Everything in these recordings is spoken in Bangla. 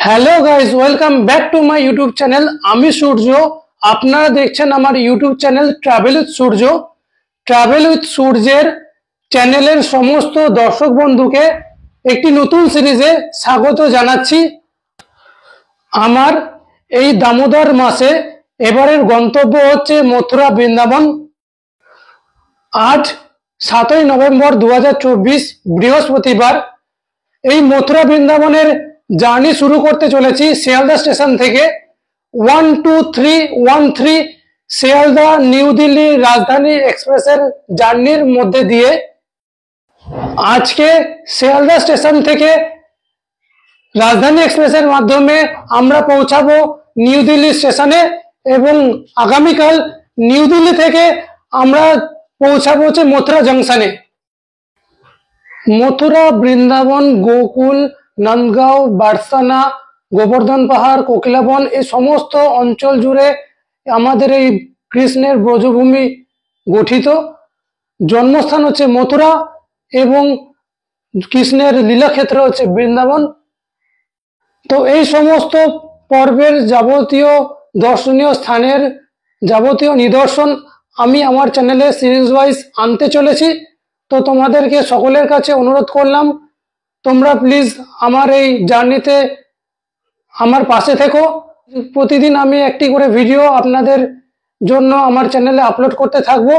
Hello guys, welcome back to my YouTube channel. আমি সূর্য। আপনারা দেখছেন আমার YouTube channel travel with Surya. Travel with সূর্যের চ্যানেলের সমস্ত দর্শক বন্ধুকে একটি নতুন সিরিজে স্বাগত জানাচ্ছি। আমার এই দামোদর মাসে এবারের গন্তব্য হচ্ছে মথুরা বৃন্দাবন। আজ 7ই নভেম্বর 2024 বৃহস্পতিবার। এই মথুরা বৃন্দাবনের জার্নি শুরু করতে চলেছি শিয়ালদা স্টেশন থেকে। 12313 শিয়ালদা নিউ দিল্লি রাজধানী এক্সপ্রেসের জার্নির মধ্যে দিয়ে আজকে শিয়ালদা স্টেশন থেকে রাজধানী এক্সপ্রেসের মাধ্যমে আমরা পৌঁছাবো নিউ দিল্লি স্টেশনে এবং আগামীকাল নিউ দিল্লি থেকে আমরা পৌঁছাবো হচ্ছে মথুরা জংশনে। মথুরা, বৃন্দাবন, গোকুল, নন্দগাঁও, বারসানা, গোবর্ধন পাহাড়, কোকিলাবন এই সমস্ত অঞ্চল জুড়ে আমাদের এই কৃষ্ণের ব্রজভূমি গঠিত। জন্মস্থান হচ্ছে মথুরা এবং কৃষ্ণের লীলাক্ষেত্র হচ্ছে বৃন্দাবন। তো এই সমস্ত পর্বের যাবতীয় দর্শনীয় স্থানের যাবতীয় নিদর্শন আমি আমার চ্যানেলে সিরিজ ওয়াইজ আনতে চলেছি। তো তোমাদেরকে সকলের কাছে অনুরোধ করলাম, তোমরা প্লিজ আমার এই জার্নিতে আমার পাশে থেকো। প্রতিদিন আমি একটি করে ভিডিও আপনাদের জন্য আমার চ্যানেলে আপলোড করতে থাকবো।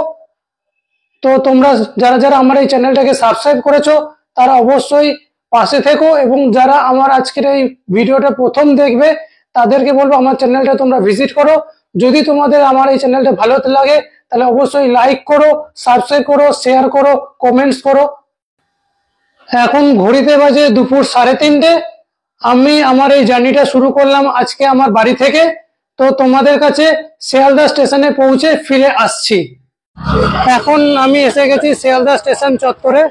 তো তোমরা যারা যারা আমার এই চ্যানেলটাকে সাবস্ক্রাইব করেছো তারা অবশ্যই পাশে থেকো, এবং যারা আমার আজকের এই ভিডিওটা প্রথম দেখবে তাদেরকে বলবো আমার চ্যানেলটা তোমরা ভিজিট করো। যদি তোমাদের আমার এই চ্যানেলটা ভালো লাগে তাহলে অবশ্যই লাইক করো, সাবস্ক্রাইব করো, শেয়ার করো, কমেন্টস করো। এখন ঘড়িতে বাজে দুপুর 3:30। আমি আমার এই জার্নিটা শুরু করলাম আজকে আমার বাড়ি থেকে। তো তোমাদের কাছে শিয়ালদা স্টেশনে পৌঁছে ফিরে আসছি। এখন আমি এসে গেছি শিয়ালদা স্টেশন চত্বরে।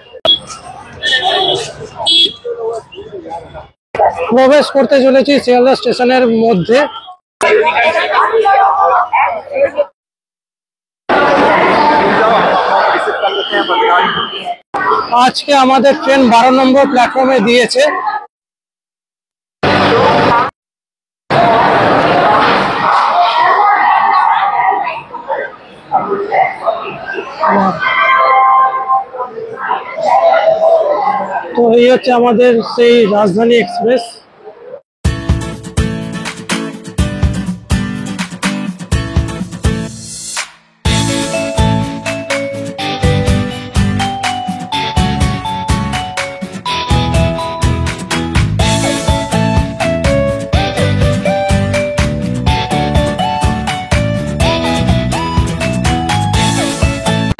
প্রবেশ করতে চলেছি শিয়ালদা স্টেশনের মধ্যে। আজকে আমাদের ট্রেন 12 নম্বর প্ল্যাটফর্মে দিয়েছে। তো এই হচ্ছে আমাদের সেই রাজধানী এক্সপ্রেস।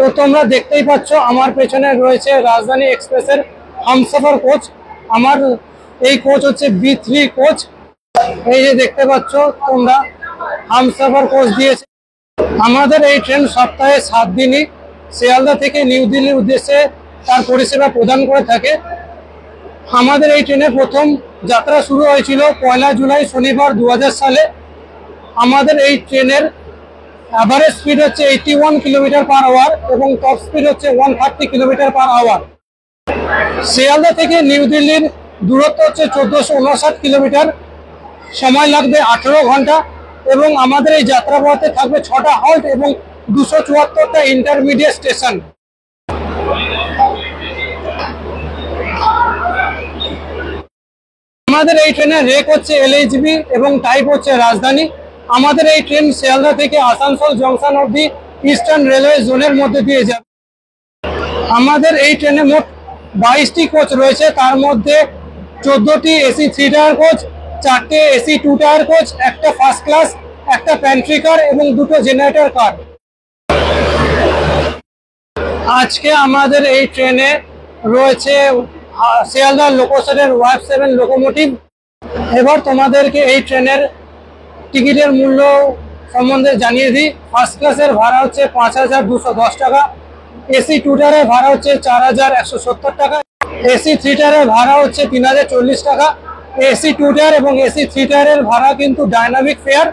তো তোমরা দেখতেই পাচ্ছ আমার পেছনে রয়েছে রাজধানী এক্সপ্রেসের হামসফর কোচ। আমার এই কোচ হচ্ছে B3 কোচ। এই যে দেখতে পাচ্ছ তোমরা, হামসফর কোচ দিয়েছে। আমাদের এই ট্রেন সপ্তাহে 7 দিনই শিয়ালদা থেকে নিউ দিল্লির উদ্দেশ্যে তার পরিষেবা প্রদান করে থাকে। আমাদের এই ট্রেনের প্রথম যাত্রা শুরু হয়েছিল 1 জুলাই শনিবার 2000 সালে। আমাদের এই ট্রেনের অ্যাভারেজ স্পিড হচ্ছে 81 কিলোমিটার/আওয়ার এবং টপ স্পিড হচ্ছে 130 কিলোমিটার/আওয়ার। শিয়ালদা থেকে নিউ দিল্লির দূরত্ব হচ্ছে 1459 কিলোমিটার। সময় লাগবে 18 ঘন্টা এবং আমাদের এই যাত্রাপথে থাকবে 6টা হল্ট এবং 274টা ইন্টারমিডিয়েট স্টেশন। আমাদের এই ট্রেনের রেক হচ্ছে LHB এবং টাইপ হচ্ছে রাজধানী। আমাদের এই ট্রেন শিয়ালদা থেকে আসানসোল জংশন অবধি ইস্টার্ন রেলওয়ে জোনের মধ্যে দিয়ে যাবে। আমাদের এই ট্রেনে মোট 22টি কোচ রয়েছে, তার মধ্যে 14টি AC 3 টায়ার কোচ, 4টে AC 2 টায়ার কোচ, একটা ফার্স্ট ক্লাস, একটা প্যান্ট্রি কার এবং 2টো জেনারেটর কার। আজকে আমাদের এই ট্রেনে রয়েছে শিয়ালদা লোকোশনের WF7 লোকোমোটিভ। এবার তোমাদেরকে এই ট্রেনের টিকিটের মূল্য সম্বন্ধে জানিয়ে দিই। ফার্স্ট ক্লাসের ভাড়া হচ্ছে 5210 টাকা, AC 2 টায়ারের ভাড়া হচ্ছে 4170 টাকা, AC 3 টায়ারের ভাড়া হচ্ছে 3040 টাকা। AC 2 টায়ার এবং AC 3 টায়ারের ভাড়া কিন্তু ডাইনামিক ফেয়ার।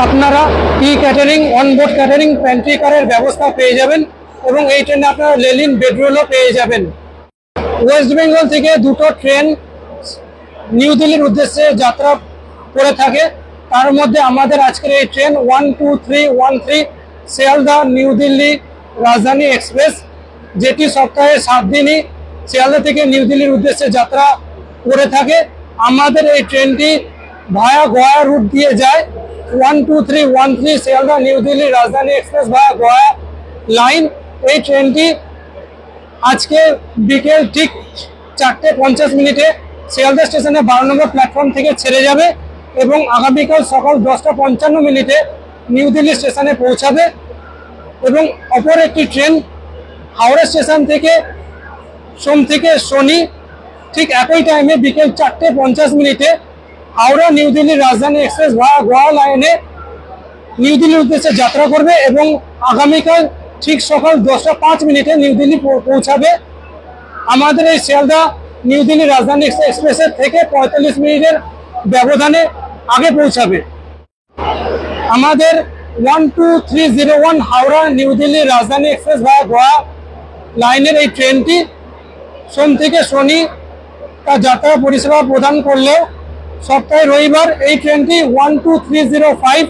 আপনারা টি ক্যাটারিং, অনবোর্ড ক্যাটারিং, প্যান্ট্রি কারের ব্যবস্থা পেয়ে যাবেন এবং এই ট্রেনে আপনারা লেলিন বেডরোলও পেয়ে যাবেন। ওয়েস্ট বেঙ্গল থেকে 2টো ট্রেন নিউ দিল্লির উদ্দেশ্যে যাত্রা করে থাকে। তার মধ্যে আমাদের আজকের এই ট্রেন 12313 শিয়ালদা নিউ দিল্লি রাজধানী এক্সপ্রেস, যেটি সপ্তাহে 7 দিনই শিয়ালদা থেকে নিউ দিল্লির উদ্দেশ্যে যাত্রা করে থাকে। আমাদের এই ট্রেনটি ভায়া গয়া রুট দিয়ে যায়। 12313 শিয়ালদা নিউ দিল্লি রাজধানী এক্সপ্রেস ভায়া গয়া লাইন। এই ট্রেনটি আজকে বিকেল ঠিক 4:50 শিয়ালদা স্টেশনে 12 নম্বর প্ল্যাটফর্ম থেকে ছেড়ে যাবে এবং আগামীকাল সকাল 10:55 নিউ দিল্লি স্টেশনে পৌঁছাবে। এবং অপর একটি ট্রেন হাওড়া স্টেশন থেকে সোম থেকে শনি ঠিক একই টাইমে বিকেল 4:50 হাওড়া নিউ দিল্লি রাজধানী এক্সপ্রেস ভায়া গোয়া লাইনে নিউ দিল্লির উদ্দেশ্যে যাত্রা করবে এবং আগামীকাল ঠিক সকাল 10:05 নিউ দিল্লি পৌঁছাবে। আমাদের এই শিয়ালদা নিউ দিল্লি রাজধানী এক্সপ্রেসের থেকে 45 মিনিটের ব্যবধানে আগে পৌঁছাবে। আমাদের 12301 হাওড়া নিউ দিল্লি রাজধানী এক্সপ্রেস ভায়া গোয়া লাইনের এই ট্রেনটি সোম থেকে শনি তার যাত্রা পরিষেবা প্রদান করলেও সপ্তাহে রবিবার এই ট্রেনটি 12305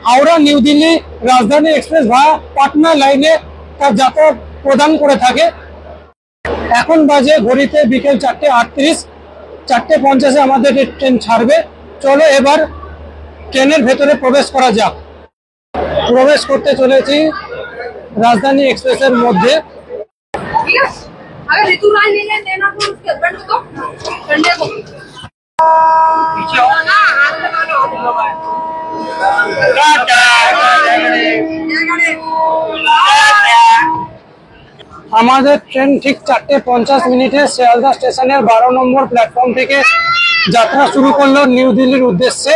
হাওড়া নিউ দিল্লি রাজধানী এক্সপ্রেস ভায়া পাটনা লাইনে তার যাত্রা প্রদান করে থাকে। এখন বাজে ঘড়িতে বিকেল 4:38, 4:50 আমাদের ট্রেন ছাড়বে। চলো এবার ট্রেনের ভেতরে প্রবেশ করা যাক। প্রবেশ করতে চলেছি রাজধানী এক্সপ্রেসের মধ্যে। আমাদের ট্রেন ঠিক 4:50 শিয়ালদা স্টেশনের 12 নম্বর প্ল্যাটফর্ম থেকে যাত্রা শুরু করলো নিউ দিল্লির উদ্দেশ্যে।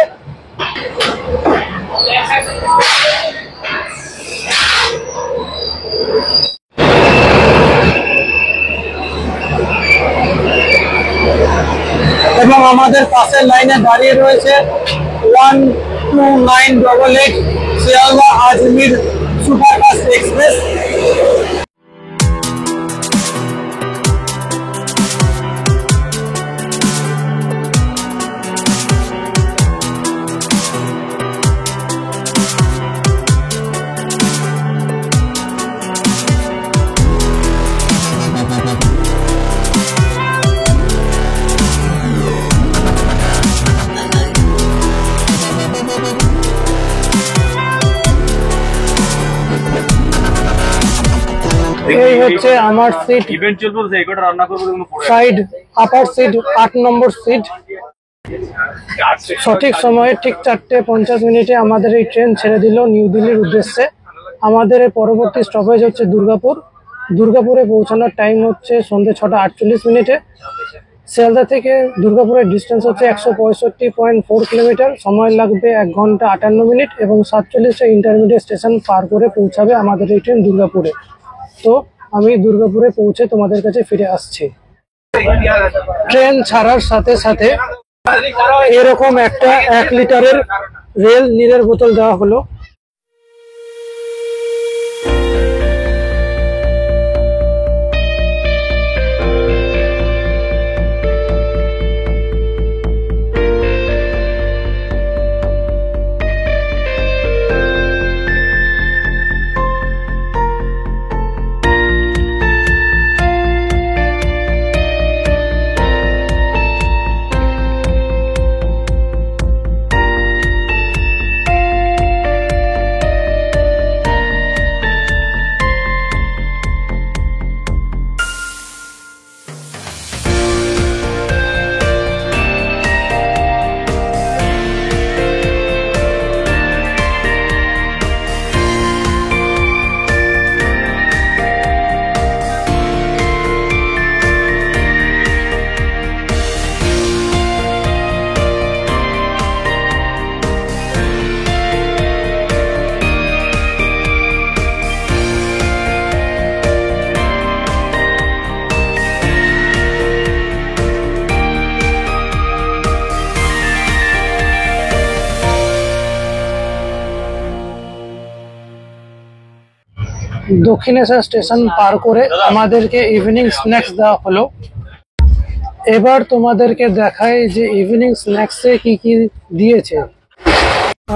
এবং আমাদের পাশের লাইনে দাঁড়িয়ে রয়েছে 12988 শিয়ালদা আজমির সুপারফাস্ট এক্সপ্রেস। এই হচ্ছে আমার সিট, ইভেন্ট চলবে এইটা রান্না করব সাইড আপার সিট 8 নম্বর সিট। সঠিক সময়ে ঠিক 4:50 আমাদের এই ট্রেন ছেড়ে দিল নিউ দিল্লির উদ্দেশ্যে। আমাদের পরবর্তী স্টপেজ হচ্ছে দুর্গাপুর। দুর্গাপুরে পৌঁছানোর টাইম হচ্ছে সন্ধ্যে 6:48। শিয়ালদা থেকে দুর্গাপুরের ডিস্টেন্স হচ্ছে 165.4 কিলোমিটার। সময় লাগবে 1 ঘন্টা 58 মিনিট এবং 47 ইন্টারমিডিয়েট স্টেশন পার করে পৌঁছাবে আমাদের এই ট্রেন দুর্গাপুরে। তো আমি দুর্গাপুরে পৌঁছে তোমাদের কাছে ফিরে আসছি। ট্রেন ছাড়ার সাথে সাথে এরকম একটা 1 লিটারের রেল নীরের বোতল দেওয়া হলো। দক্ষিণেশ্বর স্টেশন পার করে আমাদেরকে ইভিনিং স্ন্যাক্স দেওয়া হলো। এবার তোমাদেরকে দেখাই যে ইভিনিং স্ন্যাক্সে কি কি দিয়েছে।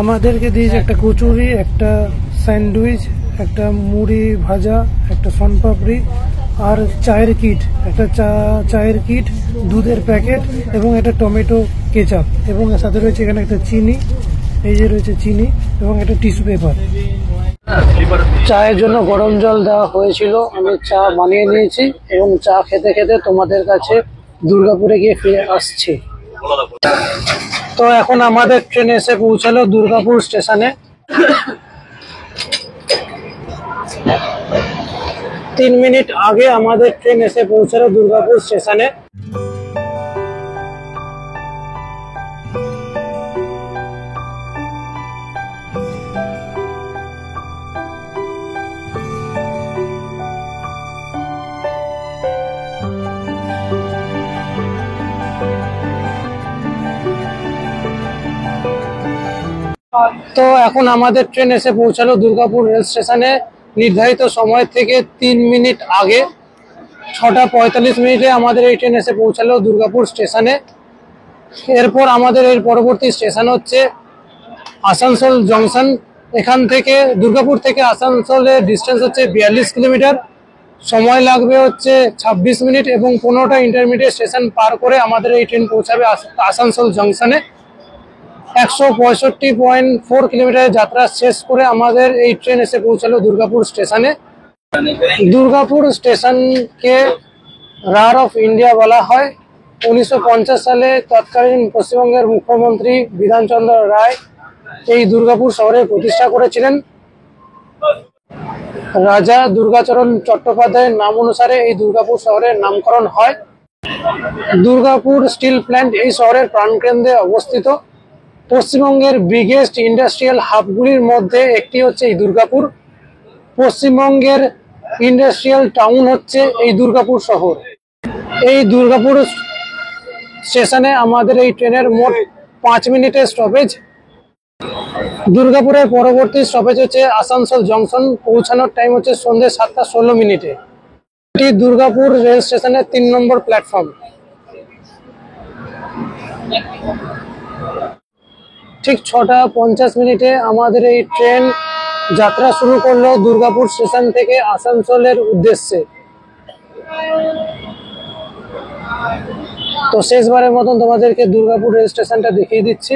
আমাদেরকে দিয়েছে একটা কচুরি, একটা স্যান্ডউইচ, একটা মুড়ি ভাজা, একটা শনপাপড়ি আর চায়ের কিট, একটা চায়ের কিট, দুধের প্যাকেট এবং একটা টমেটো কেচাপ, এবং এর সাথে রয়েছে এখানে একটা চিনি, এই যে রয়েছে চিনি, এবং একটা টিস্যু পেপার। চায়ের জন্য গরম জল দেওয়া হয়েছিল, আমি চা বানিয়ে নিয়েছি এবং চা খেতে খেতে তোমাদের কাছে দুর্গাপুরে গিয়ে ফিরে আসছি। তো এখন আমাদের ট্রেন এসে পৌঁছালো দুর্গাপুর স্টেশনে। 3 মিনিট আগে আমাদের ট্রেন এসে পৌঁছালো দুর্গাপুর স্টেশনে। তো এখন আমাদের ট্রেন এসে পৌঁছালো দুর্গাপুর রেল স্টেশনে নির্ধারিত সময় থেকে 3 মিনিট আগে। 6:45 আমাদের এই ট্রেন এসে পৌঁছালো দুর্গাপুর স্টেশনে। এরপর আমাদের এর পরবর্তী স্টেশন হচ্ছে আসানসোল জংশন। এখান থেকে দুর্গাপুর থেকে আসানসোলের ডিস্টেন্স হচ্ছে 42 কিলোমিটার। সময় লাগবে হচ্ছে 26 মিনিট এবং 15টা ইন্টারমিডিয়েট স্টেশন পার করে আমাদের এই ট্রেন পৌঁছাবে আসানসোল জংশনে। 165.4 কিলোমিটার যাত্রা শেষ করে আমাদের এই ট্রেন এসে পৌঁছালো দুর্গাপুর স্টেশনে। দুর্গাপুর স্টেশনকে রার অফ ইন্ডিয়া বলা হয়। 1950 সালে তৎকালীন পশ্চিমবঙ্গের মুখ্যমন্ত্রী বিধানচন্দ্র রায় এই দুর্গাপুর শহরে প্রতিষ্ঠা করেছিলেন। রাজা দুর্গাচরণ চট্টোপাধ্যায়ের নাম অনুসারে এই দুর্গাপুর শহরের নামকরণ হয়। দুর্গাপুর স্টিল প্ল্যান্ট এই শহরের প্রাণকেন্দ্রে অবস্থিত। পশ্চিমবঙ্গের বিগেস্ট ইন্ডাস্ট্রিয়াল হাবগুলির মধ্যে একটি হচ্ছে এই দুর্গাপুর। পশ্চিমবঙ্গের ইন্ডাস্ট্রিয়াল টাউন হচ্ছে এই দুর্গাপুর শহর। এই দুর্গাপুর স্টেশনে আমাদের এই ট্রেনের মোট 5 মিনিটের স্টপেজ। দুর্গাপুরের পরবর্তী স্টপেজ হচ্ছে আসানসোল জংশন। পৌঁছানোর টাইম হচ্ছে সন্ধ্যে 7:16। এটি দুর্গাপুর রেল স্টেশনের 3 নম্বর প্ল্যাটফর্ম। ঠিক 6:50 আমাদের এই ট্রেন যাত্রা শুরু করলো দুর্গাপুর স্টেশন থেকে আসানসোলের উদ্দেশ্যে। তো শেষবারের মতন তোমাদেরকে দুর্গাপুর রেল স্টেশনটা দেখিয়ে দিচ্ছি।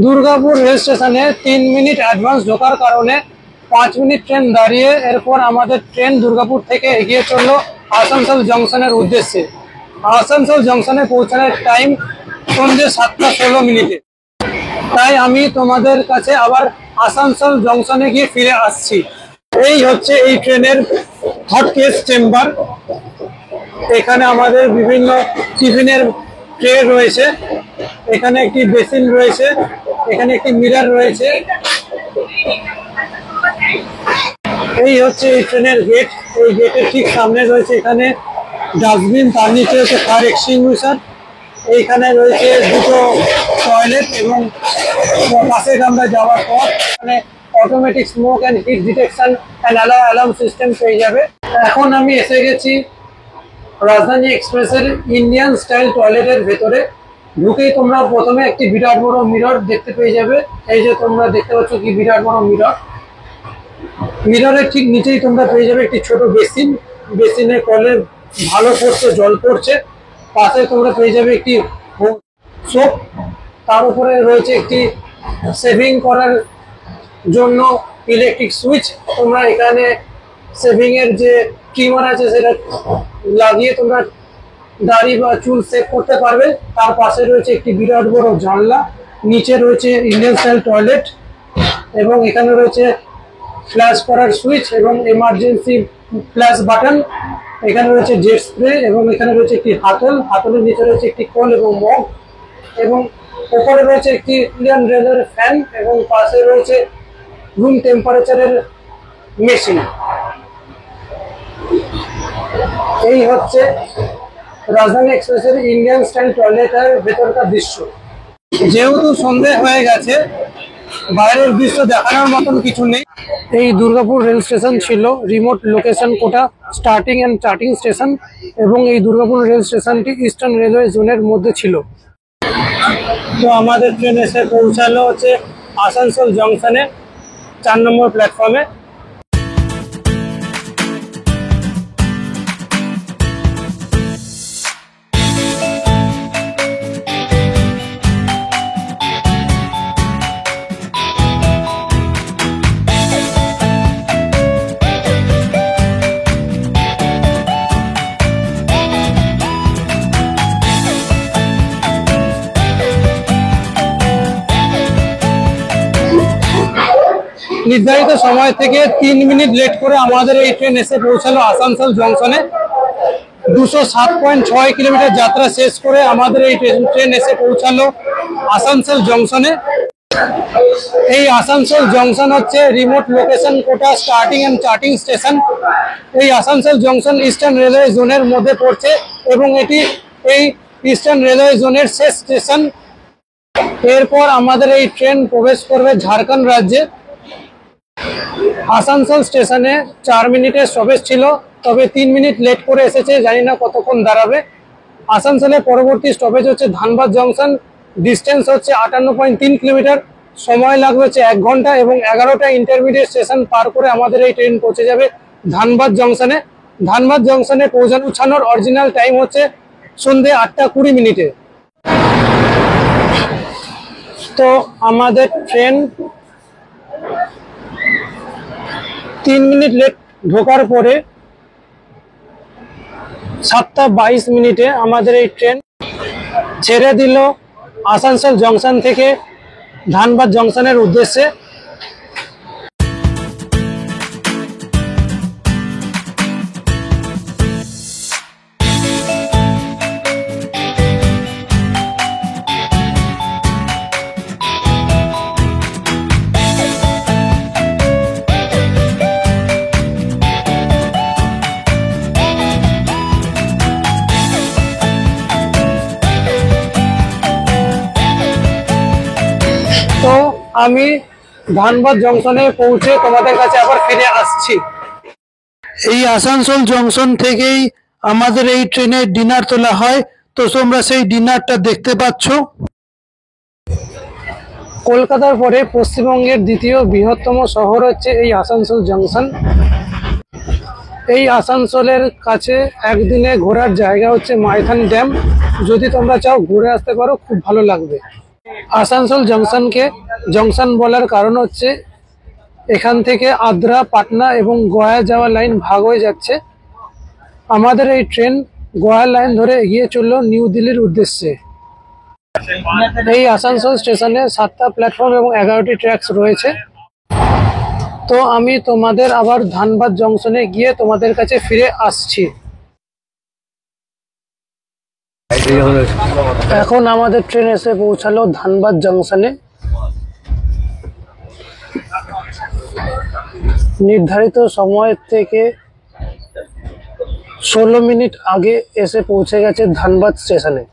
দুর্গাপুর রেল স্টেশনে 3 মিনিট অ্যাডভান্স ঢোকার কারণে 5 মিনিট ট্রেন দাঁড়িয়ে এরপর আমাদের ট্রেন দুর্গাপুর থেকে এগিয়ে চললো আসানসোল জংশনের উদ্দেশ্যে। আসানসোল জংশনে পৌঁছানোর টাইম সন্ধ্যে 7:16। তাই আমি তোমাদের কাছে আবার আসানসোল জংশনে গিয়ে ফিরে আসছি। এই হচ্ছে এই ট্রেনের হট কেস চেম্বার। এখানে আমাদের বিভিন্ন টিফিনের ট্রে রয়েছে, এখানে একটি বেসিন রয়েছে, এখানে একটি মিরর রয়েছে। এই হচ্ছে এই ট্রেনের গেট। এই গেটের ঠিক সামনে রয়েছে এখানে ডাস্টবিন, তার নিচে হচ্ছে ফায়ার এক্সটিংগুইশার। এইখানে রয়েছে দুটো টয়লেট এবং পাশে আমরা যাওয়ার পর এখানে automatic smoke and heat detection and alarm system পেয়ে যাবে। এখন আমি এসে গেছি রাজধানী এক্সপ্রেসের ইন্ডিয়ান স্টাইল টয়লেটের ভেতরে। ঢুকেই তোমরা প্রথমে একটি বিরাট বড় মিরর দেখতে পেয়ে যাবে। এই যে তোমরা দেখতে পাচ্ছ কি বিরাট বড় মিরর। মিররের ঠিক নিচেই তোমরা পেয়ে যাবে একটি ছোট বেসিন। বেসিনের কলে ভালো পড়ছে, জল পড়ছে। পাশে তোমরা পেয়ে যাবে একটি সোপ। তার উপরে রয়েছে একটি সেভিং করার জন্য ইলেকট্রিক সুইচ। তোমরা এখানে সেভিং এর যে ট্রিমার আছে সেটা লাগিয়ে তোমরা দাড়ি বা চুল সেভ করতে পারবে। তার পাশে রয়েছে একটি বিরাট বড় জানলা। নিচে রয়েছে ইন্ডিয়ান স্টাইল টয়লেট এবং এখানে রয়েছে ফ্ল্যাশ করার সুইচ এবং এমার্জেন্সি ফ্ল্যাশ বাটন। এখানে রয়েছে জেট স্প্রে এবং এখানে রয়েছে একটি হাতল। হাতলের নিচে রয়েছে একটি কল এবং মগ এবং উপরে রয়েছে একটি ইন্ডিয়ান রেলের ফ্যান এবং পাশে রয়েছে রুম টেম্পারেচারের মেশিন। এই হচ্ছে রাজধানী এক্সপ্রেসের ইন্ডিয়ান স্টাইল টয়লেটের ভেতরকার দৃশ্য। যেহেতু সন্ধে হয়ে গেছে, বাইরের দৃশ্য দেখানোর মতন কিছু নেই। এই দুর্গাপুর রেল স্টেশন ছিল remote location quota starting and charting station, এবং এই দুর্গাপুর রেল স্টেশনটি ইস্টার্ন রেলওয়ে জোনের মধ্যে ছিল। তো আমাদের ট্রেন এসে পৌঁছালো হচ্ছে আসানসোল জংশনে 4 নম্বর প্ল্যাটফর্মে। নির্ধারিত সময় থেকে 3 মিনিট লেট করে আমাদের এই ট্রেন এসে পৌঁছালো আসানসোল জংশনে। 207.6 কিলোমিটার যাত্রা শেষ করে আমাদের এই ট্রেন এসে পৌঁছালো আসানসোল জংশনে। এই আসানসোল জংশন হচ্ছে remote location quota starting and charting station. এই আসানসোল জংশন ইস্টার্ন রেলওয়ে জোনের মধ্যে পড়ছে এবং এটি এই ইস্টার্ন রেলওয়ে জোনের শেষ স্টেশন। এরপর আমাদের এই ট্রেন প্রবেশ করবে ঝাড়খণ্ড রাজ্যে। আসানসোল স্টেশনে 4 মিনিটের স্টপেজ ছিল, তবে 3 মিনিট লেট করে এসেছে, জানি না কতক্ষণ দাঁড়াবে। আসানসোলের পরবর্তী স্টপেজ হচ্ছে ধানবাদ জংশন। ডিস্টেন্স হচ্ছে 58.3 কিলোমিটার, সময় লাগবে হচ্ছে 1 ঘন্টা, এবং 11টা ইন্টারমিডিয়েট স্টেশন পার করে আমাদের এই ট্রেন পৌঁছে যাবে ধানবাদ জংশনে। ধানবাদ জংশনে পৌঁছানোর অরিজিনাল টাইম হচ্ছে সন্ধ্যে 8টা 20 মিনিটে। তো আমাদের ট্রেন 3 মিনিট লেট ঢোকার পরে 7টা 22 মিনিটে আমাদের এই ট্রেন ছেড়ে দিল আসানসোল জংশন থেকে ধানবাদ জংশনের উদ্দেশ্যে। তো আমি ধানবাদ জংশনে পৌঁছে তোমাদের কাছে আবার ফিরে আসছি। এই আসানসোল জংশন থেকেই আমাদের এই ট্রেনে ডিনার তোলা হয়, তো তোমরা সেই ডিনারটা দেখতে পাচ্ছ। কলকাতার পরে পশ্চিমবঙ্গের দ্বিতীয় বৃহত্তম শহর হচ্ছে এই আসানসোল জংশন। এই আসানসোলের কাছে একদিনে ঘোরার জায়গা হচ্ছে মাইথন ড্যাম। যদি তোমরা চাও ঘুরে আসতে পারো, খুব ভালো লাগবে। আসানসোল জংশনকে জংশন বলার কারণ হচ্ছে এখান থেকে আদ্রা, পাটনা এবং গয়া যাওয়া লাইন ভাগ হয়ে যাচ্ছে। আমাদের এই ট্রেন গয়া লাইন ধরে এগিয়ে চলল নিউ দিল্লির উদ্দেশ্যে। এই আসানসোল স্টেশনে 7টা প্ল্যাটফর্ম এবং 11টি ট্র্যাকস রয়েছে। তো আমি তোমাদের আবার ধানবাদ জংশনে গিয়ে তোমাদের কাছে ফিরে আসছি। এখন আমাদের ট্রেন এসে পৌঁছালো ধানবাদ জংশনে। নির্ধারিত সময় থেকে 16 মিনিট আগে এসে পৌঁছে গেছে ধানবাদ স্টেশনে।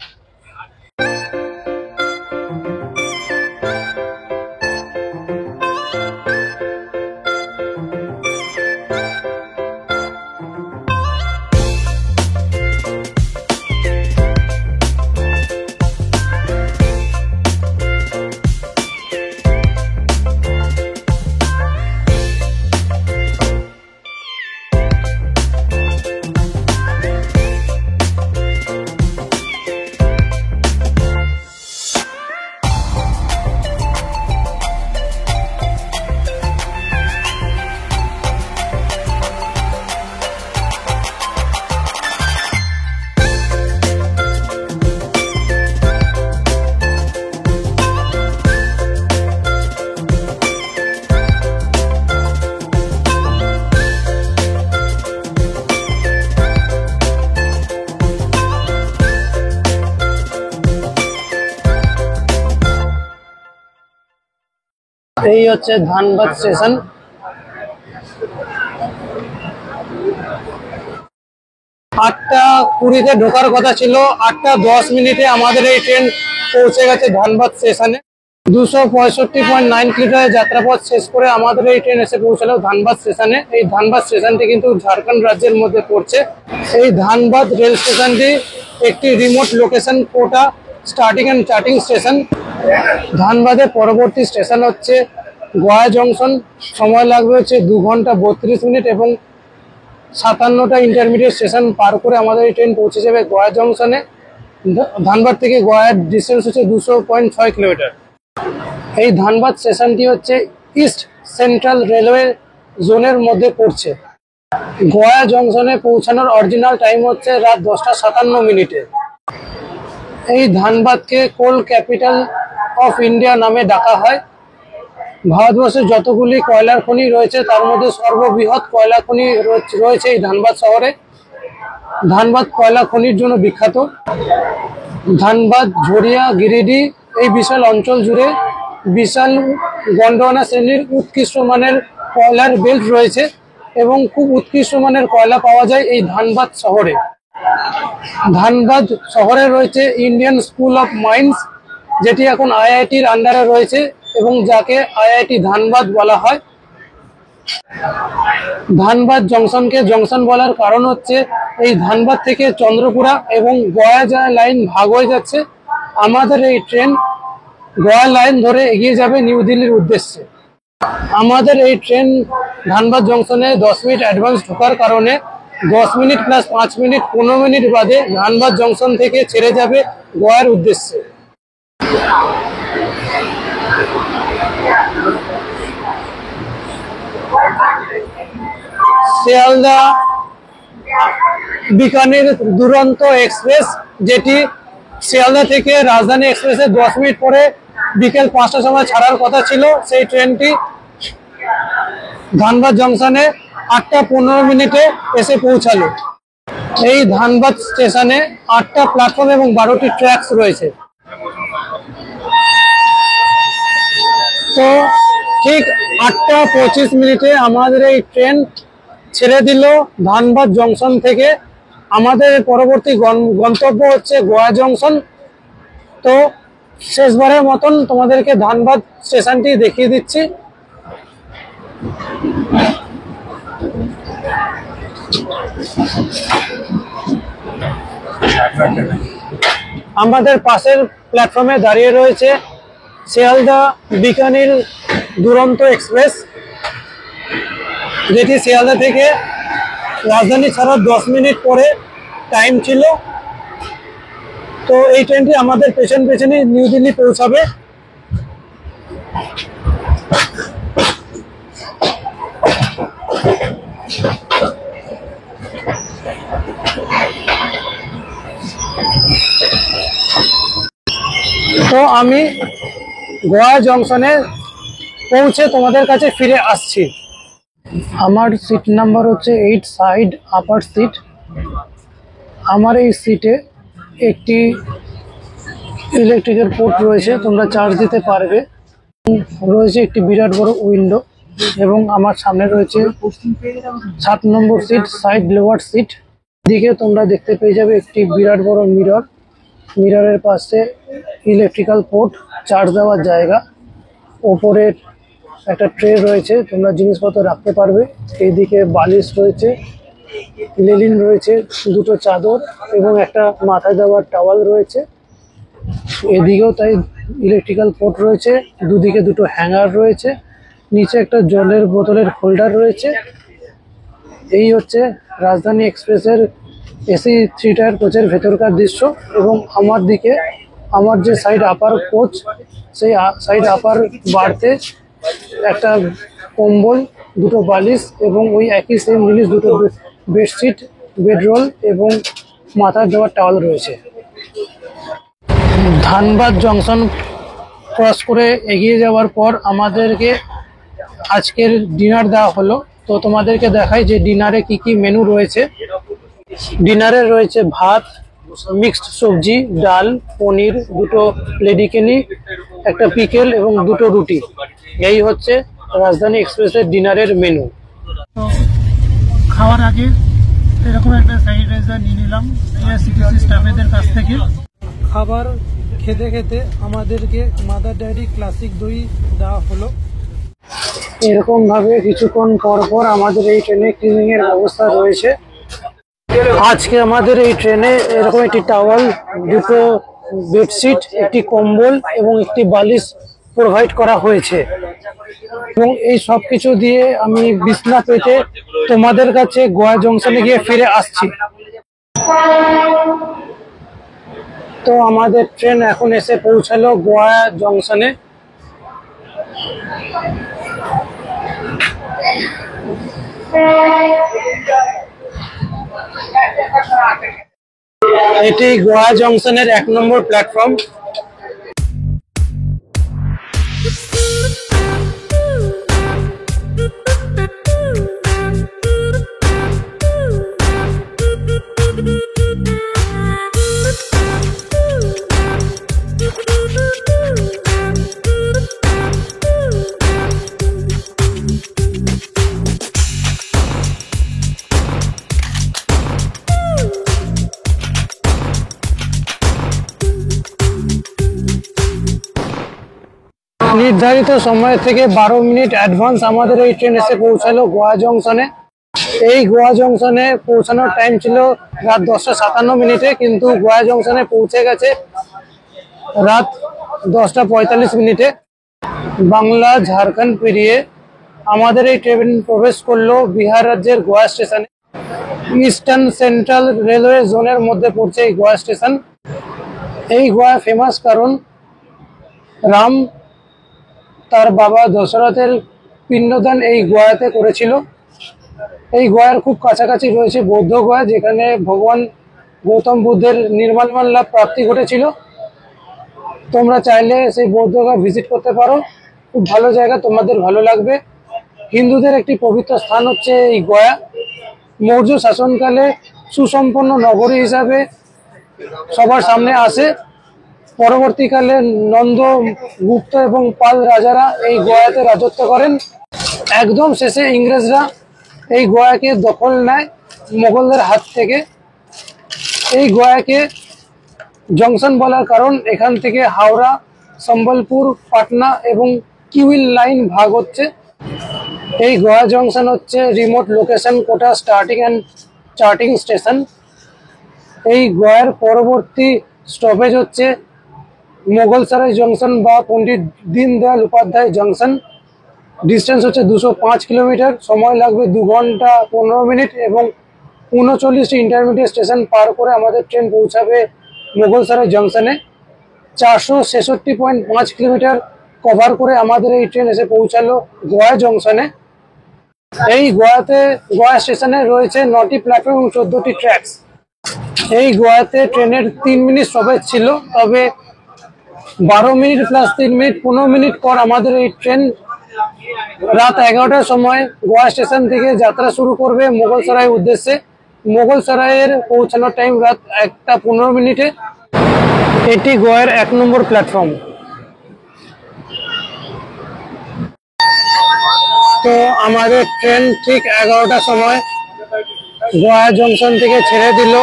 এই হচ্ছে ধানবাদ স্টেশন। 8:20-তে ঢোকার কথা ছিল, 8:10 আমাদের এই ট্রেন পৌঁছে গেছে ধানবাদ স্টেশনে। 265.9 কিলোমিটার যাত্রাপথ শেষ করে আমাদের এই ট্রেন এসে পৌঁছালো ধানবাদ স্টেশনে। এই ধানবাদ স্টেশনটি কিন্তু ঝাড়খণ্ড রাজ্যের মধ্যে পড়ছে। এই ধানবাদ রেল স্টেশনটি একটি remote location quota starting and charting station. ধানবাদের পরবর্তী স্টেশন হচ্ছে গয়া জংশন। সময় লাগবে হচ্ছে 2 ঘন্টা 32 মিনিট এবং 57টা ইন্টারমিডিয়েট স্টেশন পার করে আমাদের এই ট্রেন পৌঁছে যাবে গয়া জংশনে। ধানবাদ থেকে গয়ার ডিস্টেন্স হচ্ছে 200.6 কিলোমিটার। এই ধানবাদ স্টেশনটি হচ্ছে ইস্ট সেন্ট্রাল রেলওয়ে জোনের মধ্যে পড়ছে। গয়া জংশনে পৌঁছানোর অরিজিনাল টাইম হচ্ছে রাত 10:57। এই ধানবাদকে কোল ক্যাপিটাল অফ ইন্ডিয়া নামে ডাকা হয়। ভারতবর্ষে যতগুলি কয়লার খনি রয়েছে তার মধ্যে সর্ববৃহৎ কয়লা খনি রয়েছে এই ধানবাদ শহরে। ধানবাদ কয়লা খনির জন্য বিখ্যাত। ধানবাদ, ঝরিয়া, গিরিডি এই বিশাল অঞ্চল জুড়ে বিশাল গন্ডোয়ানা শ্রেণীর উৎকৃষ্ট মানের কয়লার বেল্ট রয়েছে এবং খুব উৎকৃষ্ট মানের কয়লা পাওয়া যায় এই ধানবাদ শহরে। ধানবাদ শহরে রয়েছে ইন্ডিয়ান স্কুল অফ মাইন্স, যেটি এখন আইআইটির আন্ডারে রয়েছে এবং যাকে আইআইটি ধানবাদ বলা হয়। ধানবাদ জংশনকে জংশন বলার কারণ হচ্ছে এই ধানবাদ থেকে চন্দ্রপুরা এবং গয়া যায় লাইন ভাগ হয়ে যাচ্ছে। আমাদের এই ট্রেন গয়া লাইন ধরে এগিয়ে যাবে নিউ দিল্লির উদ্দেশ্যে। আমাদের এই ট্রেন ধানবাদ জংশনে 10 মিনিট অ্যাডভান্স ঢোকার কারণে 10 মিনিট প্লাস 5 মিনিট 15 মিনিট বাদে ধানবাদ জংশন থেকে ছেড়ে যাবে গয়ার উদ্দেশ্যে। শিয়ালদা বিকানির দুরন্ত এক্সপ্রেস, যেটি শিয়ালদা থেকে রাজধানী এক্সপ্রেসে 10 মিনিট পরে বিকেল 5টার সময় ছাড়ার কথা ছিল, সেই ট্রেনটি ধানবাদ জংশনে 8:15 এসে পৌঁছালো। এই ধানবাদ স্টেশনে 8টা প্ল্যাটফর্ম এবং 12টি ট্র্যাকস রয়েছে। তো ঠিক 8:25 আমাদের এই ট্রেন ছেড়ে দিল ধানবাদ জংশন থেকে। আমাদের পরবর্তী গন্তব্য হচ্ছে গয়া জংশন। তো শেষবারের মতন তোমাদেরকে ধানবাদ স্টেশনটি দেখিয়ে দিচ্ছি। আমাদের পাশের প্ল্যাটফর্মে দাঁড়িয়ে রয়েছে শিয়ালদা বিকানির দুরন্ত এক্সপ্রেস, যেটি শিয়ালদা থেকে রাজধানী ছাড়ার 10 মিনিট পরে টাইম ছিল। তো এই ট্রেনটি আমাদের পেছনে নিউ দিল্লি পৌঁছাবে। তো আমি গোয়া জংশনে পৌঁছে তোমাদের কাছে ফিরে আসছি। আমার সিট নাম্বার হচ্ছে 8, সাইড আপার সিট। আমার এই সিটে একটি ইলেকট্রিকের পোর্ট রয়েছে, তোমরা চার্জ দিতে পারবে। রয়েছে একটি বিরাট বড় উইন্ডো এবং আমার সামনে রয়েছে 7 নম্বর সিট, সাইড লোয়ার সিট। দিকে তোমরা দেখতে পেয়ে যাবে একটি বিরাট বড় মিরর। মিররের পাশে ইলেকট্রিক্যাল পোর্ট, চার্জ দেওয়ার জায়গা। ওপরের একটা ট্রে রয়েছে, তোমরা জিনিসপত্র রাখতে পারবে। এইদিকে বালিশ রয়েছে, লেলিন রয়েছে, 2টো চাদর এবং একটা মাথায় দেওয়ার টাওয়াল রয়েছে। এদিকেও তাই ইলেকট্রিক্যাল পোর্ট রয়েছে, দুদিকে 2টো হ্যাঙ্গার রয়েছে, নিচে একটা জলের বোতলের হোল্ডার রয়েছে। এই হচ্ছে রাজধানী এক্সপ্রেসের এসি 3 টায়ার কোচের ভেতরকার দৃশ্য। এবং আমার দিকে আমার যে সাইড আপার কোচ, সেই সাইড আপার বার্থে একটা কম্বল, 2টো বালিশ এবং ওই একই সেম জিনিস 2টো বেডশিট, বেডরোল এবং মাথার দেওয়ার টাওয়াল রয়েছে। ধানবাদ জংশন ক্রস করে এগিয়ে যাওয়ার পর আমাদেরকে আজকের ডিনার দেওয়া হলো। তো তোমাদেরকে দেখাই যে ডিনারে কি কি মেনু রয়েছে। ডিনারে রয়েছে ভাত, মিক্সড সবজি, ডাল, পনির, 2টো লেডিকেনি, একটা পিকেল এবং 2টো রুটি। এই হচ্ছে রাজধানী এক্সপ্রেসের ডিনারের মেনু। তো খাওয়ার আগে এরকম একটা স্যানিটাইজার নিয়ে নিলাম এআইআরসিটিসি স্টাফেদের কাছ থেকে। খাবার খেতে খেতে আমাদেরকে মাদার ডেয়ারি ক্লাসিক দই দেওয়া হলো। এরকম ভাবে কিছুক্ষণ পর পর আমাদের এই ট্রেনে ক্লিনিং এর ব্যবস্থা রয়েছে। আজকে আমাদের এই ট্রেনে এরকম একটি টাওয়াল, দুটো বেডশিট, একটি কম্বল এবং একটি বালিশ প্রোভাইড করা হয়েছে এবং এই সব কিছু দিয়ে আমি বিছনা পেতে তোমাদের কাছে গোয়া জংশনে গিয়ে ফিরে আসছি। তো আমাদের ট্রেন এখন এসে পৌঁছালো গোয়া জংশনে। এটি গোয়া জংশনের 1 নম্বর প্ল্যাটফর্ম। নির্ধারিত সময় থেকে 12 মিনিট অ্যাডভান্স আমাদের এই ট্রেন এসে পৌঁছালো গোয়া জংশনে। এই গোয়া জংশনে পৌঁছানোর টাইম ছিল রাত 10:57 কিন্তু গোয়া জংশনে পৌঁছে গেছে রাত 10:45। বাংলা ঝাড়খণ্ড পেরিয়ে আমাদের এই ট্রেন প্রবেশ করলো বিহার রাজ্যের গোয়া স্টেশনে। ইস্টার্ন সেন্ট্রাল রেলওয়ে জোনের মধ্যে পড়ছে এই গোয়া স্টেশন। এই গোয়া ফেমাস কারণ রাম তার বাবা দশরথের পিণ্ডদান এই গোয়াতে করেছিল। এই গোয়ার খুব কাছাকাছি রয়েছে বৌদ্ধ গোয়া, যেখানে ভগবান গৌতম বুদ্ধের নির্মাণ লাভ প্রাপ্তি ঘটেছিল। তোমরা চাইলে সেই বৌদ্ধ গোয়া ভিজিট করতে পারো, খুব ভালো জায়গা, তোমাদের ভালো লাগবে। হিন্দুদের একটি পবিত্র স্থান হচ্ছে এই গোয়া। মৌর্য শাসনকালে সুসম্পন্ন নগরী হিসাবে সবার সামনে আসে। পরবর্তীকালে নন্দ, গুপ্ত এবং পাল রাজারা এই গোয়াতে রাজত্ব করেন। একদম শেষে ইংরেজরা এই গোয়াকে দখল নেয় মোগলদের হাত থেকে। এই গোয়াকে জংশন বলার কারণ এখান থেকে হাওড়া, সম্বলপুর, পাটনা এবং কিউইল লাইন ভাগ হচ্ছে। এই গোয়া জংশন হচ্ছে remote location quota starting and charting station. এই গোয়ার পরবর্তী স্টপেজ হচ্ছে মোগলসরাই জংশন বা পণ্ডিত দীনদয়াল উপাধ্যায় জংশন। ডিস্টেন্স হচ্ছে 205 কিলোমিটার, সময় লাগবে 2 ঘন্টা 15 মিনিট এবং 39টি ইন্টারমিডিয়েট স্টেশন পার করে আমাদের ট্রেন পৌঁছাবে মোগলসরাই জংশনে। 466.5 কিলোমিটার কভার করে আমাদের এই ট্রেন এসে পৌঁছালো গোয়া জংশনে। এই গোয়া স্টেশনে রয়েছে 9টি প্ল্যাটফর্ম এবং 14টি ট্র্যাকস। এই গোয়াতে ট্রেনের 3 মিনিট স্টপেজ ছিল, তবে 12 মিনিট প্লাস 3 মিনিট 15 মিনিট পর আমাদের এই ট্রেন রাত 11টার সময় গোয়া স্টেশন থেকে যাত্রা শুরু করবে মোগলসরাই উদ্দেশ্যে। মোগলসরাইয়ের পৌঁছানোর টাইম রাত 1:15। এটি গোয়ার 1 নম্বর প্ল্যাটফর্ম। তো আমাদের ট্রেন ঠিক 11টার সময় গোয়া জংশন থেকে ছেড়ে দিল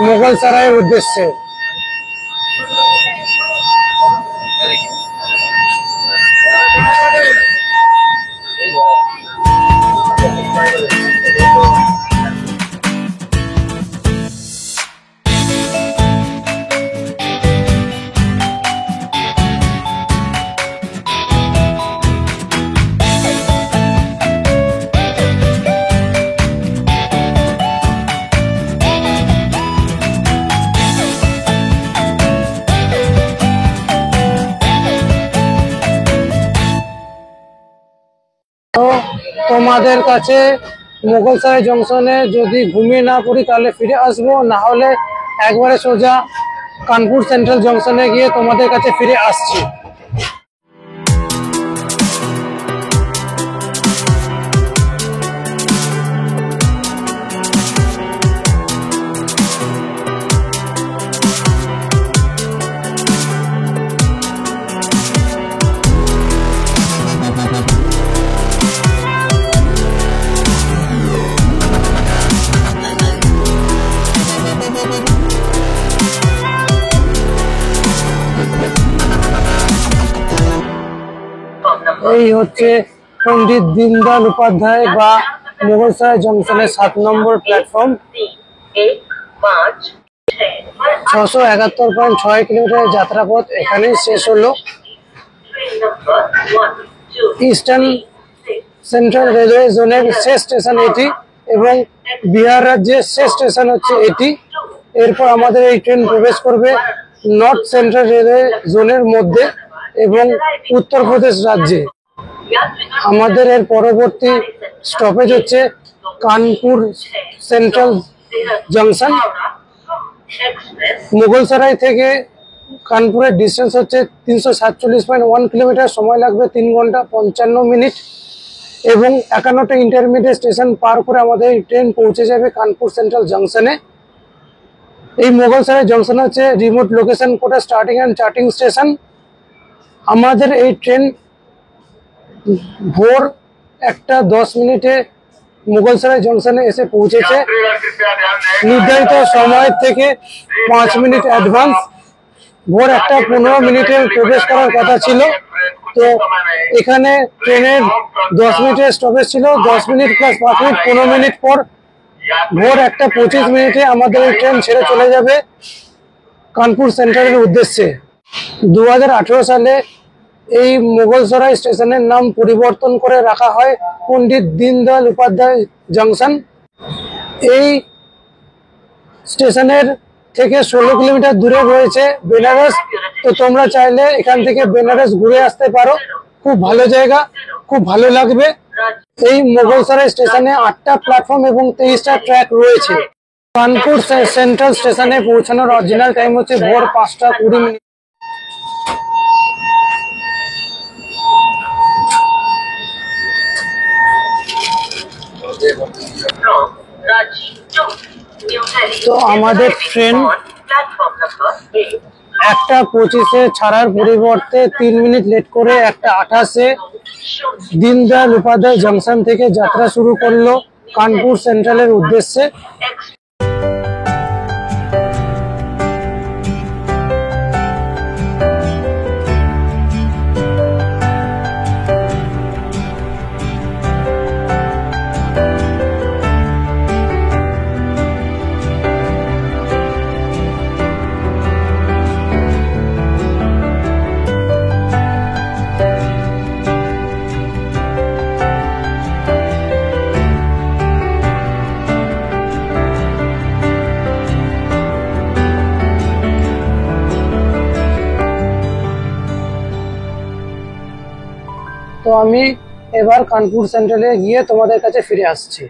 মোগলসরাইয়ের উদ্দেশ্যে। তো তোমাদের কাছে মোগলসরাই জংশনে যদি ঘুমিয়ে না পড়ি তাহলে ফিরে আসবো, না হলে একবারে সোজা কানপুর সেন্ট্রাল জংশনে গিয়ে তোমাদের কাছে ফিরে আসছি। এই হচ্ছে পণ্ডিত দীনদয়াল উপাধ্যায় বা মোগলসরাই জংশনের 7 নম্বর প্ল্যাটফর্ম। 671.6 কিলোমিটার যাত্রাপথ এখানে শেষ হলো। ইস্টার্ন সেন্ট্রাল রেলওয়ে জোনের শেষ স্টেশন এটি এবং বিহার রাজ্যের শেষ স্টেশন হচ্ছে এটি। এরপর আমাদের এই ট্রেন প্রবেশ করবে নর্থ সেন্ট্রাল রেলওয়ে জোনের মধ্যে এবং উত্তরপ্রদেশ রাজ্যে। আমাদের এর পরবর্তী স্টপেজ হচ্ছে কানপুর সেন্ট্রাল জংশন। মুঘলসরাই থেকে কানপুরের ডিস্টেন্স হচ্ছে 347.1 কিলোমিটার, সময় লাগবে 3 ঘন্টা 55 মিনিট এবং 51টা ইন্টারমিডিয়েট স্টেশন পার করে আমাদের এই ট্রেন পৌঁছে যাবে কানপুর সেন্ট্রাল জংশনে। এই মুঘলসরাই জংশন হচ্ছে remote location quota starting and charting station. আমাদের এই ট্রেন ভোর 1:10 মুঘলসরাই জংশনে এসে পৌঁছেছে নির্ধারিত সময় থেকে 5 মিনিট অ্যাডভান্স। ভোর 1:15 প্রবেশ করার কথা ছিল, তো এখানে ট্রেনের 10 মিনিটের স্টপেজ ছিল। 10 মিনিট প্লাস 5 মিনিট 15 মিনিট পর ভোর 1:25 আমাদের এই ট্রেন ছেড়ে চলে যাবে কানপুর সেন্ট্রালের উদ্দেশ্যে। 2018 সালে এই মুঘলসরাই স্টেশনের নাম পরিবর্তন করে রাখা হয় পণ্ডিত দীনদয়াল উপাধ্যায় জংশন। এই স্টেশনের থেকে 16 কিলোমিটার দূরে রয়েছে বেনারস, তো তোমরা চাইলে এখান থেকে বেনারস ঘুরে আসতে পারো। খুব ভালো জায়গা, খুব ভালো লাগবে। এই মুঘলসরাই স্টেশনে 8টা প্ল্যাটফর্ম এবং 23টা ট্র্যাক রয়েছে। কানপুর সেন্ট্রাল স্টেশনে পৌঁছানোর অরিজিনাল টাইম হচ্ছে ভোর 5:20। তো আমাদের ট্রেন 1:25 ছাড়ার পরিবর্তে 3 মিনিট লেট করে 1:28 দীনদয়াল উপাধ্যায় জংশন থেকে যাত্রা শুরু করলো কানপুর সেন্ট্রালের উদ্দেশ্যে। তো আমি এবার কানপুর সেন্ট্রালে গিয়ে তোমাদের কাছে ফিরে আসছি।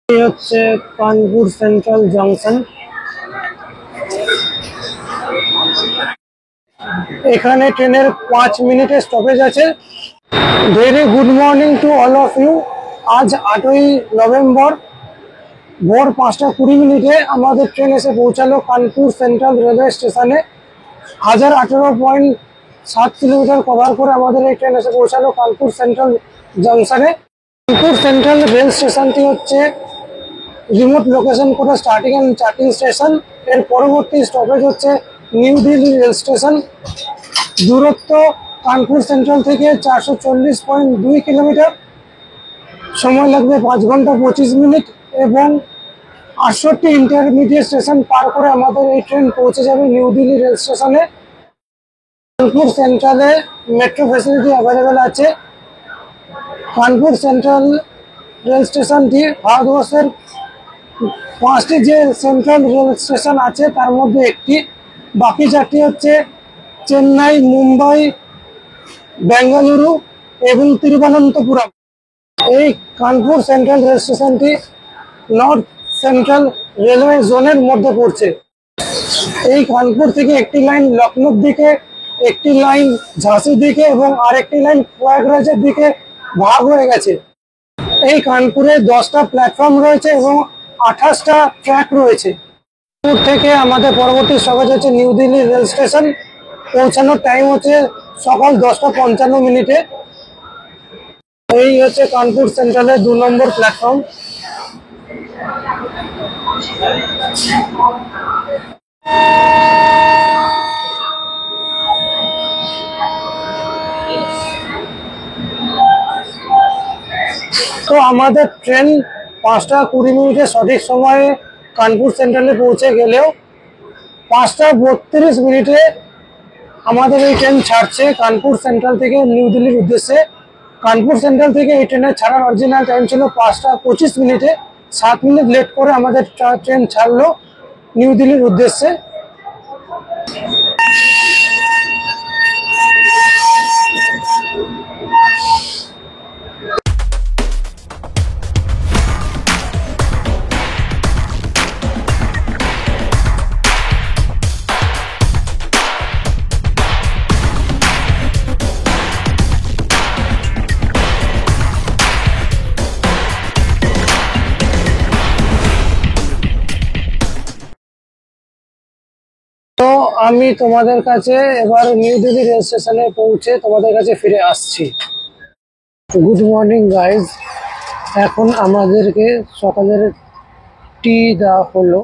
এই হচ্ছে কানপুর সেন্ট্রাল জংশন। এখানে ট্রেনের 5 মিনিটের স্টপেজ আছে। Very good morning to all of you. আজ 8ই নভেম্বর ভোর 5:20 আমাদের ট্রেন এসে পৌঁছালো কানপুর সেন্ট্রাল রেলওয়ে স্টেশনে। 1018.7 কিলোমিটার কভার করে আমাদের এই ট্রেন এসে পৌঁছালো কানপুর সেন্ট্রাল জংশনে। কানপুর সেন্ট্রাল রেল স্টেশনটি হচ্ছে রিমোট লোকেশন করে স্টার্টিং অ্যান্ড চার্টিং স্টেশন। এর পরবর্তী স্টপেজ হচ্ছে নিউ দিল্লি রেল স্টেশন। দূরত্ব কানপুর সেন্ট্রাল থেকে 440.2 কিলোমিটার। সময় লাগবে 5 ঘন্টা 25 মিনিট এবং 68 ইন্টারমিডিয়েট স্টেশন পার করে আমাদের এই ট্রেন পৌঁছে যাবে নিউ দিল্লি রেল স্টেশনে। কানপুর সেন্ট্রালে মেট্রো ফ্যাসিলিটি অ্যাভেলেবেল আছে। কানপুর সেন্ট্রাল রেল স্টেশনটি ভারতবর্ষের 5টি যে সেন্ট্রাল রেল স্টেশন আছে তার মধ্যে একটি। বাকি 4টি হচ্ছে চেন্নাই, মুম্বাই, বেঙ্গালুরু এবং তিরুবনন্তপুরম। এই কানপুর সেন্ট্রাল রেল স্টেশনটি নর্থ সেন্ট্রাল রেলওয়ে জোনের মধ্যে পড়ছে। এই কানপুর থেকে একটি লাইন লখনৌর দিকে, একটি লাইন ঝাঁসির দিকে এবং আরেকটি লাইন প্রয়াগরাজের দিকে ভাগ হয়ে গেছে। এই কানপুরে 10টা প্ল্যাটফর্ম রয়েছে এবং 28টা ট্র্যাক রয়েছে। কানপুর থেকে আমাদের পরবর্তী স্টপেজ হচ্ছে নিউ দিল্লি রেল স্টেশন। পৌঁছানোর টাইম হচ্ছে সকাল 10:55। এই হচ্ছে কানপুর সেন্ট্রালের 2 নম্বর প্ল্যাটফর্ম। তো আমাদের ট্রেন 5:20 সঠিক সময়ে কানপুর সেন্ট্রালে পৌঁছে গেলেও 5:32 আমাদের এই ট্রেন ছাড়ছে কানপুর সেন্ট্রাল থেকে নিউ দিল্লির উদ্দেশ্যে। কানপুর সেন্ট্রাল থেকে এই ট্রেনের ছাড়ার অরিজিনাল টাইম ছিল 5:25। 7 মিনিট লেট করে আমাদের ট্রেন ছাড়লো নিউ দিল্লির উদ্দেশ্যে। তো আমি তোমাদের কাছে এবার নিউ দিল্লি রেল স্টেশনে পৌঁছে তোমাদের কাছে ফিরে আসছি। Good morning guys. এখন আমাদেরকে সকালের টি দেওয়া হলো।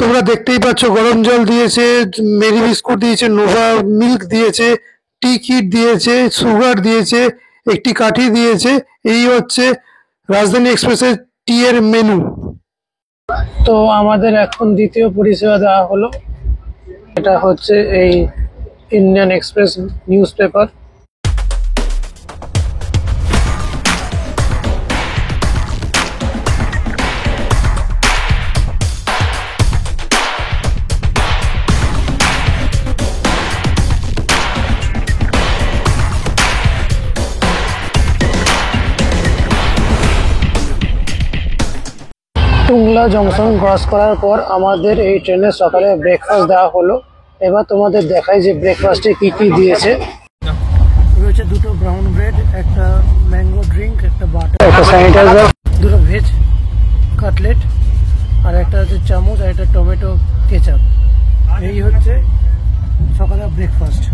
তোমরা দেখতেই পাচ্ছ গরম জল দিয়েছে, মেরি বিস্কুট দিয়েছে, নোভা মিল্ক দিয়েছে, টি কিট দিয়েছে, সুগার দিয়েছে, একটি কাঠি দিয়েছে। এই হচ্ছে রাজধানী এক্সপ্রেসের টি এর মেনু। তো আমাদের এখন দ্বিতীয় পরিষেবা দেওয়া হলো। এটা হচ্ছে এই Indian Express news paper. Tundla junction cross করার পর আমাদের এই ট্রেনে সকালে ব্রেকফাস্ট দেওয়া হলো। এবার তোমাদের দেখাই যে ব্রেকফাস্টে কি কি দিয়েছে। রয়েছে 2টো ব্রাউন ব্রেড, একটা ম্যাঙ্গো ড্রিঙ্ক, একটা বাটার, একটা স্যানিটাইজার, 2টো ভেজ কাটলেট আর একটা হচ্ছে চামচ আর একটা টমেটো কেচাপ। এই হচ্ছে সকালের ব্রেকফাস্ট।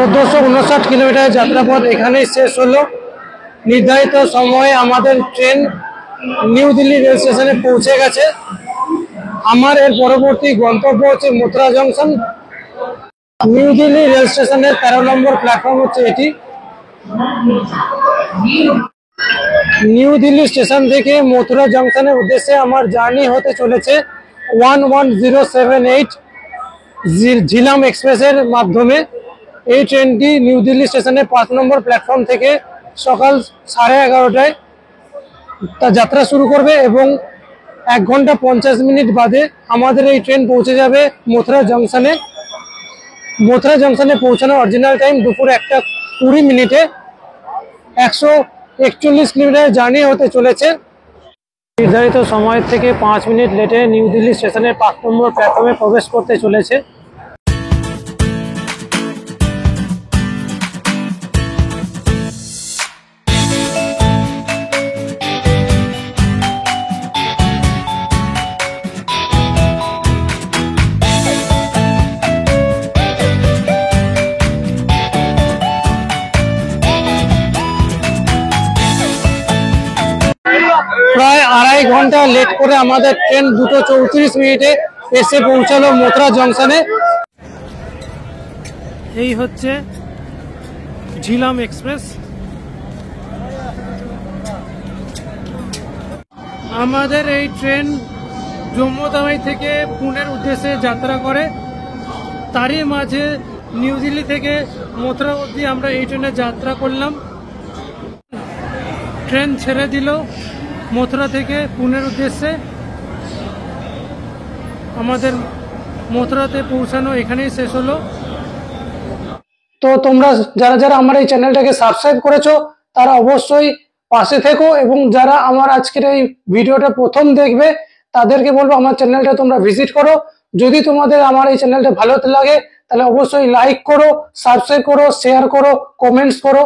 1459 কিলোমিটার যাত্রাপথ এখানেই শেষ হলো। নির্ধারিত সময়ে আমাদের ট্রেন নিউ দিল্লি রেল স্টেশনে পৌঁছে গেছে। আমার এর পরবর্তী গন্তব্য হচ্ছে Mathura junction. New Delhi rail স্টেশনের 13 নম্বর প্ল্যাটফর্ম হচ্ছে এটি। নিউ দিল্লি স্টেশন থেকে মথুরা জংশনের উদ্দেশ্যে আমার জার্নি হতে চলেছে 11078 ঝিলাম এক্সপ্রেসের মাধ্যমে। এই ট্রেনটি নিউ দিল্লি স্টেশনের 5 নম্বর প্ল্যাটফর্ম থেকে সকাল 11:30টায় তা যাত্রা শুরু করবে এবং 1 ঘন্টা 50 মিনিট বাদে আমাদের এই ট্রেন পৌঁছে যাবে মথুরা জংশনে। মথুরা জংশনে পৌঁছানোর অরিজিনাল টাইম দুপুর 1:20 মিনিটে। 141 কিলোমিটার জার্নি হতে চলেছে। নির্ধারিত সময় থেকে 5 মিনিট লেটে নিউ দিল্লি স্টেশনের 5 নম্বর প্ল্যাটফর্মে প্রবেশ করতে চলেছে। প্রায় 2.5 ঘন্টা লেট করে আমাদের ট্রেন 2:34 মিনিটে এসে পৌঁছালো মথুরা জংশনে। এই হচ্ছে ঝিলাম এক্সপ্রেস। আমাদের এই ট্রেন জম্মু তাওয়াই থেকে পুনের উদ্দেশ্যে যাত্রা করে। তারই মাঝে নিউ দিল্লি থেকে মথুরা অবধি আমরা এই ট্রেনে যাত্রা করলাম। ট্রেন ছেড়ে দিল মথুরা থেকে পুনের উদ্দেশ্যে। আমাদের মথুরাতে পৌঁছানো এখানেই শেষ হলো। তো তোমরা যারা যারা আমার এই চ্যানেলটাকে সাবস্ক্রাইব করেছো তারা অবশ্যই পাশে থেকো, এবং যারা আমার আজকের এই ভিডিওটা প্রথম দেখবে তাদেরকে বলবো আমার চ্যানেলটা তোমরা ভিজিট করো। যদি তোমাদের আমার এই চ্যানেলটা ভালো লাগে তাহলে অবশ্যই লাইক করো, সাবস্ক্রাইব করো, শেয়ার করো, কমেন্টস করো।